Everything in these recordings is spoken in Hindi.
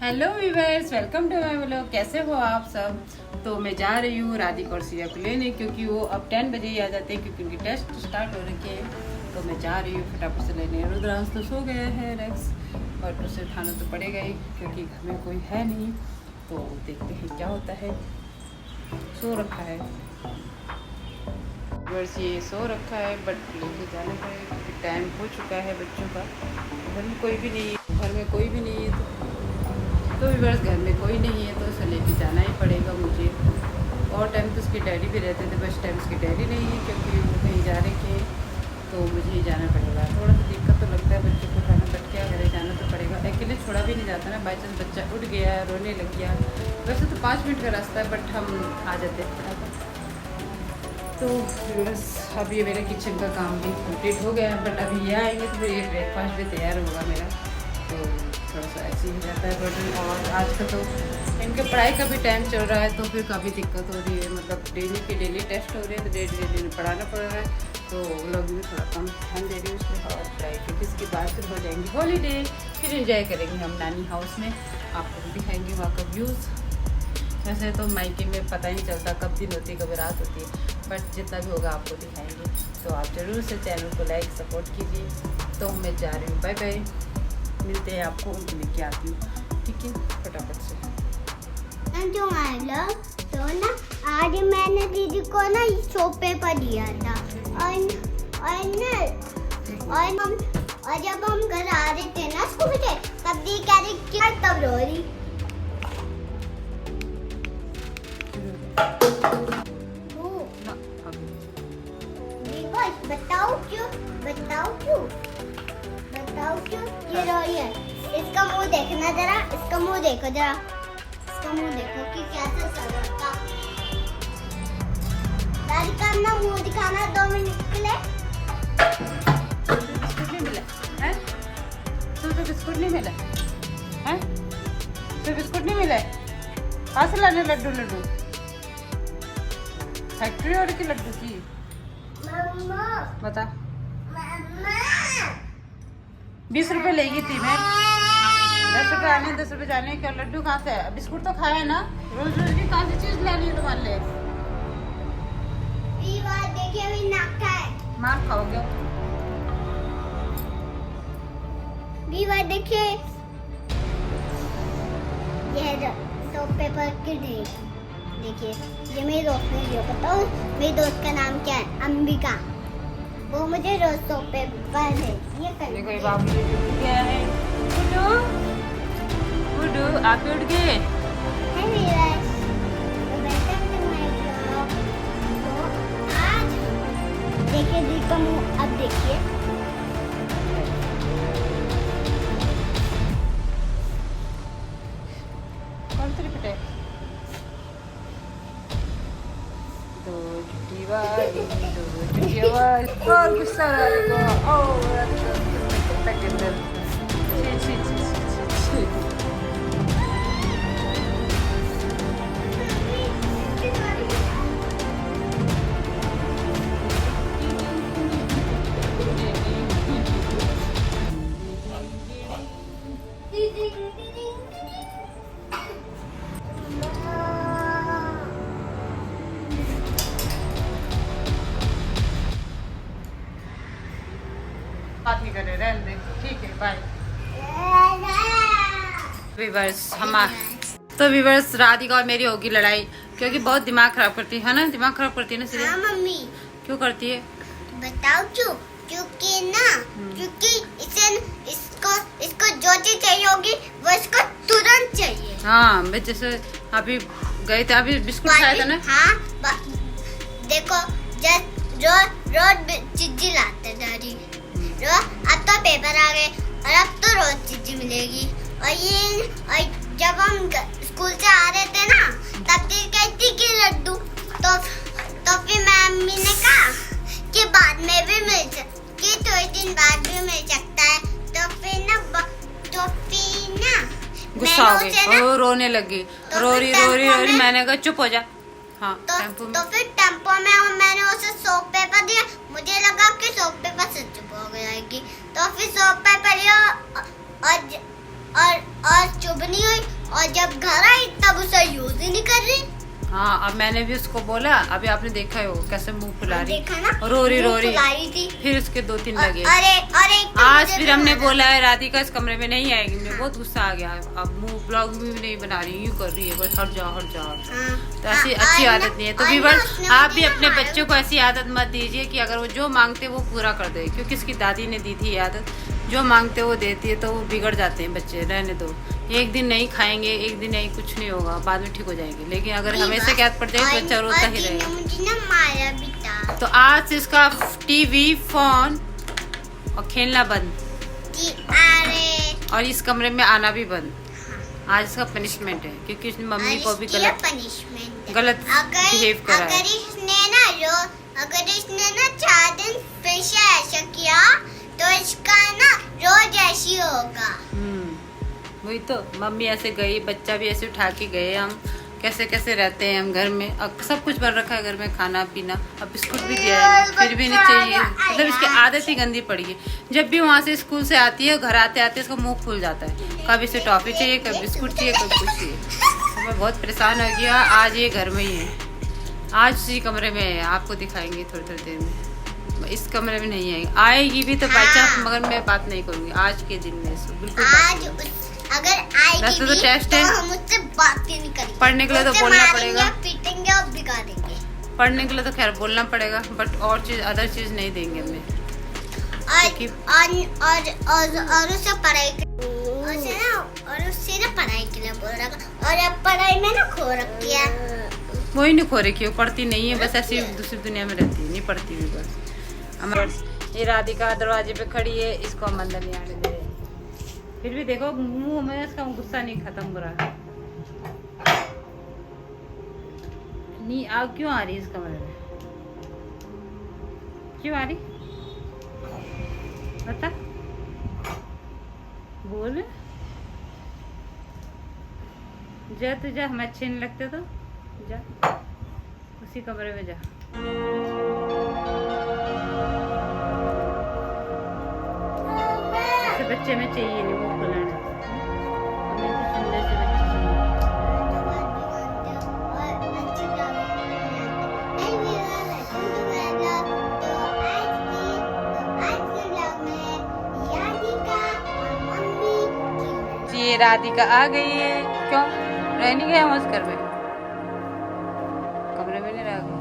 Hello viewers, welcome to my vlog. कैसे हो आप सब। तो मैं जा रही हूँ राधिका और सिया को लेने, क्योंकि वो अब 10 बजे ही आ जाते हैं, क्योंकि उनकी टेस्ट स्टार्ट हो रखे हैं। तो मैं जा रही हूँ फटाफट से लेने। रुद्रांश तो सो गया है रेक्स, बट उसे उठाना तो पड़ेगा ही, क्योंकि घर में कोई है नहीं। तो देखते हैं क्या होता है। सो रखा है बस, ये सो रखा है, बट लेके जाना पड़ेगा क्योंकि टाइम हो चुका है बच्चों का। घर में कोई भी नहीं है, घर में कोई भी नहीं है। तो व्यूअर्स, घर में कोई नहीं है तो उसे लेके जाना ही पड़ेगा मुझे। और टाइम तो उसके डैडी भी रहते थे, बस टाइम उसके डैडी नहीं है क्योंकि वो कहीं जा रहे थे, तो मुझे ही जाना पड़ेगा। थोड़ा सा दिक्कत तो लगता है बच्चों को उठाना, बट क्या करे, जाना तो पड़ेगा। अकेले छोड़ा भी नहीं जाता ना, बाई चांस बच्चा उठ गया, रोने लग गया। वैसे तो 5 मिनट का रास्ता है, बट हम आ जाते हैं फटाफट। तो बस अब ये मेरा किचन का काम भी कंप्लीट हो गया है, बट अभी ये आएंगे तो फिर ये ब्रेकफास्ट भी तैयार होगा मेरा। तो थोड़ा सा ऐसे ही हो जाता है बट। और आजकल तो इनके पढ़ाई का भी टाइम चल रहा है, तो फिर काफ़ी दिक्कत हो रही है। मतलब डेली के डेली टेस्ट हो रहे हैं, तो डेली पढ़ाना पड़ रहा है। तो लोग भी थोड़ा कम ध्यान दे रही हूँ उसमें। और पढ़ाई क्योंकि इसके बाद फिर हो जाएंगी हॉलीडे, फिर इंजॉय करेंगे हम नानी हाउस में। आपको भी दिखाएंगे वहाँ का व्यूज़। वैसे तो मायके में पता ही नहीं चलता कब दिन होती है कब रात होती है, बट जितना भी होगा आपको दिखाएंगे। तो आप ज़रूर से चैनल को लाइक सपोर्ट कीजिए। तो मैं जा रही हूँ, बाय बाय। मिलते हैं आपको, उनको लेके आती हूँ, ठीक है, फटाफट से। तो ना आज मैंने दीदी को ना शॉप पेपर दिया था और जब हम घर आ रहे थे ना स्कूल से, तब दी कह रही क्या, तब रो रही। बताओ क्यों ये रो रही है। इसका मुंह देखना जरा, इसका मुंह देखो जरा, इसका मुंह देखो कि कैसा चल रहा है। दादी का अपना मुंह दिखाना 2 मिनट के लिए। बिस्कुट नहीं मिला है? तुझे बिस्कुट नहीं मिला है? तुझे बिस्कुट नहीं मिला है? कहाँ से लाने लड्डू? फैक्ट्री और की लड्डू की? मम्मा बता। 20 रुपए लेगी थी मैं। 10 रुपए आने 10 रुपए जाने का। लड्डू कहाँ से है? बिस्कुट तो खाया ना। रोज रोज की कहाँ से चीज लानी है तुम्हारे लिए? देखिए अभी नाक का है। मार खाओगे। देखिए ये तो पेपर की ढेर। देखिए ये मेरी दोस्त ने दिया। बताओ मेरी दोस्त का नाम क्या है? अंबिका। वो मुझे रोज तो पेपर है ये कर। कोई बाबू क्या है? गुड्डू आप उठ गए? है मेरा तो वेलकम टू माय ब्लॉग। तो आज देखिए दी का मुंह, अब देखिए कौन सी रिपीट है? दो छुट्टी वाली और गुस्सा राधिका। ओ राधिका बात नहीं कर रहे, रहने दे, ठीक है, बाय। तो व्यूअर्स, राधिका और मेरी होगी लड़ाई, क्योंकि बहुत दिमाग खराब करती है ना। दिमाग खराब करती है ना सिर्फ। हाँ मम्मी। क्यों करती है? बताओ क्यों? क्योंकि ना क्योंकि इसको जो चीज चाहिए होगी वो इसको तुरंत चाहिए। हाँ, मैं जैसे अभी गए थे, अभी बिस्कुट खाया था ना। हाँ देखो रोज चीज़ी लाते दादी। अब तो पेपर आ गए और अब तो रोज चीज़ी मिलेगी। और जब हम स्कूल से आ रहे थे ना, तब दी कहती कि लड्डू। तो फिर मम्मी ने कहा कि बाद में भी मिल कि थोड़े दिन बाद भी मिल सकता है। तो फिर ना गुस्सा हो गई और रोने लगी। रो रही मैंने कहा चुप हो जा। हाँ, तो फिर टेम्पो में मैंने उसे सोप पेपर दिया। मुझे लगा कि सोप पेपर से चुप हो जाएगी, तो फिर सोप पेपर लिया और चुप नहीं हुई। तब उसे यूज ही नहीं कर रही। हाँ, अब मैंने भी उसको बोला, अभी आपने देखा है वो कैसे मुंह फुला रही, देखा ना, रो रही मुंह फुला रही थी। फिर उसके 2-3 लगे। अरे आज फिर हमने बोला है राधिका इस कमरे में नहीं आएगी, मुझे बहुत गुस्सा आ गया। अब मुंह ब्लॉग भी नहीं बना रही, यूं कर रही है बस, हट जाओ हट जाओ। तो ऐसी अच्छी आदत नहीं है। तो व्यूअर्स, आप भी अपने बच्चों को ऐसी आदत मत दीजिए कि अगर वो जो मांगते वो पूरा कर दे, क्योंकि इसकी दादी ने दी थी ये आदत, जो मांगते वो देती है, तो वो बिगड़ जाते हैं बच्चे। रहने दो, एक दिन नहीं खाएंगे, एक दिन नहीं, कुछ नहीं होगा, बाद में ठीक हो जाएंगे। लेकिन अगर हमेशा की आदत पड़ जाए तो बच्चा रोता ही रहेगा। मुझे ना मारा भी था। तो आज से इसका टीवी, फोन और खेलना बंद, और इस कमरे में आना भी बंद। आज इसका पनिशमेंट है, क्योंकि इसने मम्मी को भी गलत बिहेव करा है। अगर इसने ना 4 दिन फिर से ऐसा किया तो इसका ना रोज ऐसी होगा। वही तो, मम्मी ऐसे गई, बच्चा भी ऐसे उठा के गए। हम कैसे कैसे रहते हैं हम घर में, अब सब कुछ बन रखा है घर में, खाना पीना, अब बिस्कुट भी दिया है, फिर भी नहीं चाहिए। मतलब इसकी आदत ही गंदी पड़ी है। जब भी वहाँ से स्कूल से आती है, घर आते आते इसका मुंह खुल जाता है, कभी इसे टॉफी चाहिए, कभी बिस्कुट चाहिए, कभी कुछ चाहिए। तो मैं बहुत परेशान हो गया। आज ये घर में ही है, आज इसी कमरे में है, आपको दिखाएंगे थोड़ी देर में। इस कमरे में नहीं आएगी, आएगी भी तो बाई चांस, मगर मैं बात नहीं करूंगी आज के दिन में। बिल्कुल अगर आएगी तो टेस्ट है, तो हम उससे बात ही नहीं करेंगे। पढ़ने के लिए तो बोलना पड़ेगा, पीटेंगे और बिगाड़ेंगे। पढ़ने के लिए तो खैर बोलना पड़ेगा, बट और चीज, अदर चीज नहीं देंगे हमें। और उससे पढ़ाई और उससे ना पढ़ाई के लिए बोल रहा था, और अब पढ़ाई में ना खो रखी है। वही नहीं खो रखी हो, पढ़ती नहीं है, बस ऐसी दूसरी दुनिया में रहती है, नहीं पढ़ती भी बस। ये राधिका दरवाजे पे खड़ी है, इसको हम अंदर नहीं आने दे रहे। फिर भी देखो मुंह में इसका गुस्सा नहीं खत्म हो रहा। नहीं, आग क्यों आ रही है इस कमरे में, क्यों आ रही बता, बोल। जा तुझे हम अच्छे नहीं लगते तो जा उसी कमरे में जा। बच्चे में चाहिए नहीं मुंह खुलाना, हमें तो सुंदर से बच्चे चाहिए। ये राधिका आ गई है, क्यों रह नहीं गया हम उस घर में, कमरे में नहीं रह गए।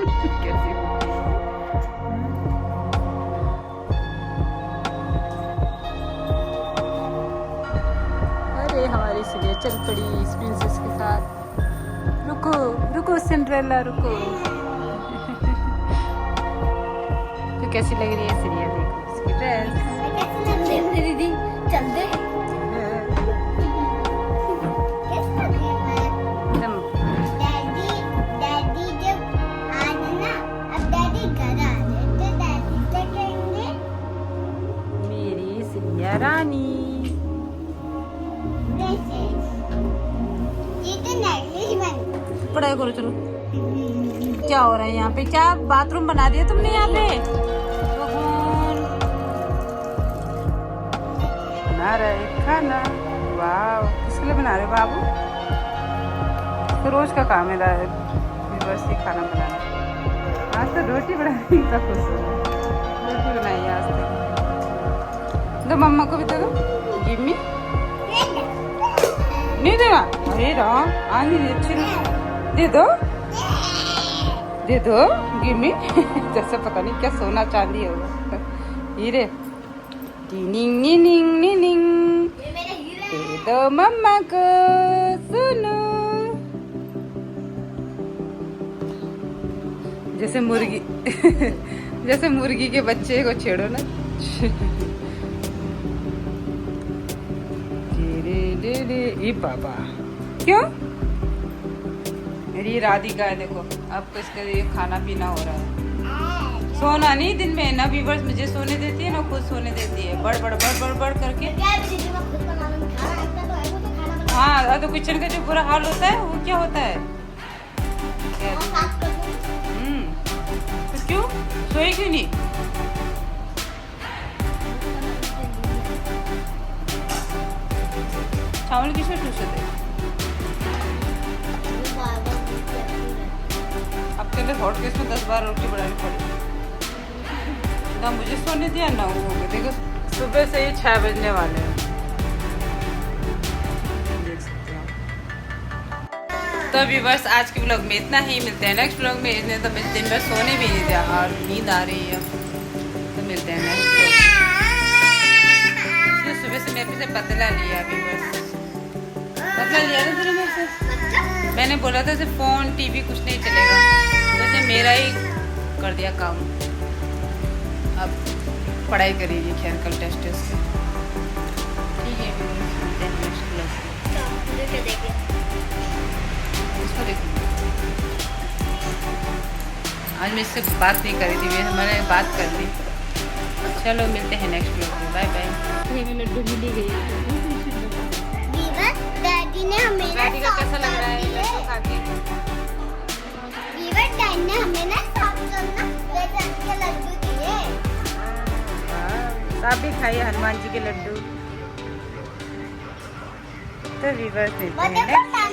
कैसी होती है। अरे हमारी सीढ़ियाँ चल पड़ी इस प्रिंसेस के साथ। रुको रुको सिंड्रेला रुको। तो कैसी लग रही है सीढ़ियाँ, देखो इसकी ड्रेस। दीदी चल दे। रानी पढ़ाई करो, चलो। क्या हो रहा है यहाँ पे, क्या बाथरूम बना दिया तुमने यहाँ पे? बना रहे खाना, वाह, किसके लिए बना रहे बाबू? तो रोज का काम है बस ये खाना बनाना। आज तो रोटी बनाने का खुश हो, रोटी बनाई है आज तक। तो मम्मा को भी दे दो, गिम्मी नहीं देना। अरे राम, आंधी अच्छी दे दो, दे दो गिम्मी। जैसे पता नहीं क्या सोना चांदी होगा, हीरे। टिनिंग निनिंग निनिंग, दे दो मम्मा को, सुनो। जैसे मुर्गी जैसे मुर्गी के बच्चे को छेड़ो ना। ये बाबा क्यों? मेरी राधिका है, देखो अब तो इसके लिए खाना पीना हो रहा है। सोना नहीं दिन में ना, व्यूवर्स मुझे सोने देती है ना खुद सोने देती है, बड़ बड़ बड़ बड़ बड़ करके। हाँ तो किचन का जो बुरा हाल होता है वो क्या होता है? तो क्यों सोए क्यों नहीं? चावल किसमें टूटे थे? अब के लिए हॉट केस में 10 बार रोटी बनानी पड़ी, ना मुझे सोने दिया ना वो। देखो सुबह से ही 6 बजने वाले हैं, देख सकते हो। तो व्यूअर्स आज के ब्लॉग में इतना ही, मिलते हैं नेक्स्ट ब्लॉग में। इसने तो मैं दिन भर सोने भी नहीं दिया और नींद आ रही है, तो मिलते हैं नेक्स्ट ब्लॉग। सुबह से मेरे से पतला लिया व्यूअर्स, पतला लिया ना तुमने मेरे से। मैंने बोला था सिर्फ फोन टीवी कुछ नहीं चलेगा, तो मेरा ही कर दिया काम। अब पढ़ाई करेगी, खैर कल टेस्ट है उसका। ठीक है नेक्स्ट क्लास इसको देखूँगी। आज मैं इससे बात नहीं करी थी, मैंने बात कर ली। चलो मिलते हैं नेक्स्ट ब्लॉग में, बाय बाय। ये लड्डू मिली गई। डैडी ने हमें डैडी का कैसा लग रहा है लड्डू खा के? डैडी ने हमें ना लड्डू दिए। आप भी खाइए हनुमान जी के लड्डू। तो वीवर्स देते हैं।